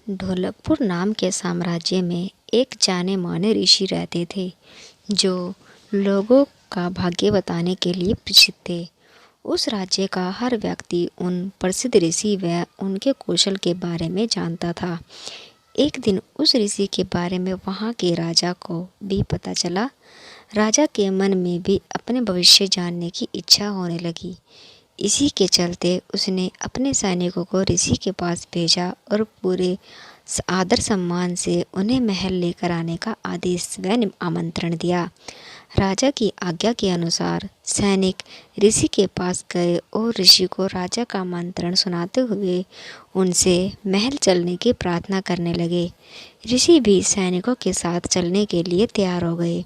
ढोलकपुर नाम के साम्राज्य में एक जाने माने ऋषि रहते थे जो लोगों का भाग्य बताने के लिए प्रसिद्ध थे। उस राज्य का हर व्यक्ति उन प्रसिद्ध ऋषि व उनके कौशल के बारे में जानता था। एक दिन उस ऋषि के बारे में वहाँ के राजा को भी पता चला। राजा के मन में भी अपने भविष्य जानने की इच्छा होने लगी। इसी के चलते उसने अपने सैनिकों को ऋषि के पास भेजा और पूरे आदर सम्मान से उन्हें महल लेकर आने का आदेश व आमंत्रण दिया। राजा की आज्ञा के अनुसार सैनिक ऋषि के पास गए और ऋषि को राजा का आमंत्रण सुनाते हुए उनसे महल चलने की प्रार्थना करने लगे। ऋषि भी सैनिकों के साथ चलने के लिए तैयार हो गए।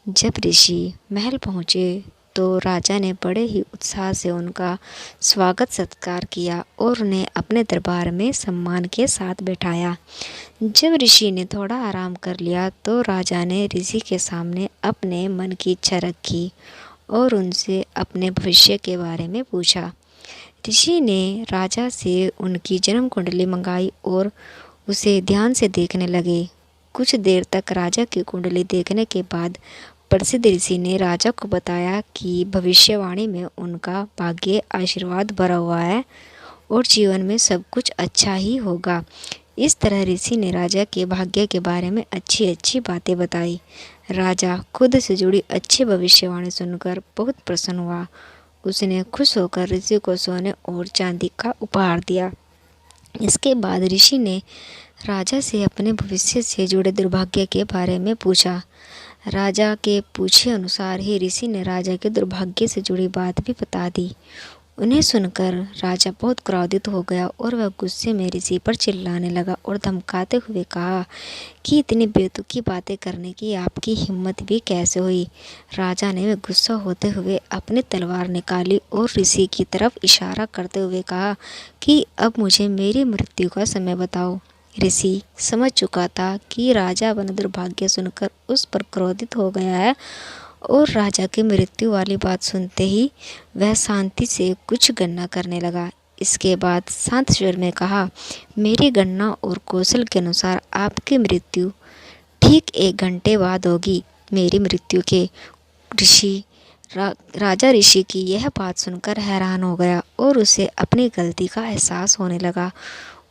जब ऋषि महल पहुँचे तो राजा ने बड़े ही उत्साह से उनका स्वागत सत्कार किया और उन्हें अपने दरबार में सम्मान के साथ बैठाया। जब ऋषि ने थोड़ा आराम कर लिया तो राजा ने ऋषि के सामने अपने मन की इच्छा रखी और उनसे अपने भविष्य के बारे में पूछा। ऋषि ने राजा से उनकी जन्म कुंडली मंगाई और उसे ध्यान से देखने लगे। कुछ देर तक राजा की कुंडली देखने के बाद प्रसिद्ध ऋषि ने राजा को बताया कि भविष्यवाणी में उनका भाग्य आशीर्वाद भरा हुआ है और जीवन में सब कुछ अच्छा ही होगा। इस तरह ऋषि ने राजा के भाग्य के बारे में अच्छी अच्छी बातें बताई। राजा खुद से जुड़ी अच्छी भविष्यवाणी सुनकर बहुत प्रसन्न हुआ। उसने खुश होकर ऋषि को सोने और चांदी का उपहार दिया। इसके बाद ऋषि ने राजा से अपने भविष्य से जुड़े दुर्भाग्य के बारे में पूछा। राजा के पूछे अनुसार ही ऋषि ने राजा के दुर्भाग्य से जुड़ी बात भी बता दी। उन्हें सुनकर राजा बहुत क्रोधित हो गया और वह गुस्से में ऋषि पर चिल्लाने लगा और धमकाते हुए कहा कि इतनी बेतुकी बातें करने की आपकी हिम्मत भी कैसे हुई। राजा ने गुस्सा होते हुए अपनी तलवार निकाली और ऋषि की तरफ इशारा करते हुए कहा कि अब मुझे मेरी मृत्यु का समय बताओ। ऋषि समझ चुका था कि राजा अपना दुर्भाग्य सुनकर उस पर क्रोधित हो गया है और राजा की मृत्यु वाली बात सुनते ही वह शांति से कुछ गणना करने लगा। इसके बाद शांत स्वर में कहा, मेरी गणना और कौशल के अनुसार आपकी मृत्यु ठीक 1 घंटे बाद होगी। मेरी मृत्यु के राजा ऋषि की यह बात सुनकर हैरान हो गया और उसे अपनी गलती का एहसास होने लगा।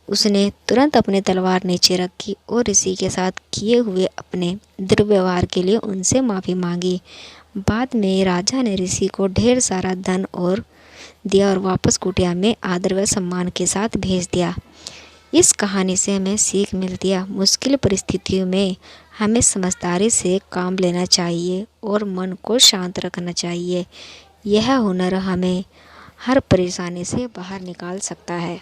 उसने तुरंत अपनी तलवार नीचे रखी और ऋषि के साथ किए हुए अपने दुर्व्यवहार के लिए उनसे माफ़ी मांगी। बाद में राजा ने ऋषि को ढेर सारा धन और दिया और वापस कुटिया में आदर व सम्मान के साथ भेज दिया। इस कहानी से हमें सीख मिलती है, मुश्किल परिस्थितियों में हमें समझदारी से काम लेना चाहिए और मन को शांत रखना चाहिए। यह हुनर हमें हर परेशानी से बाहर निकाल सकता है।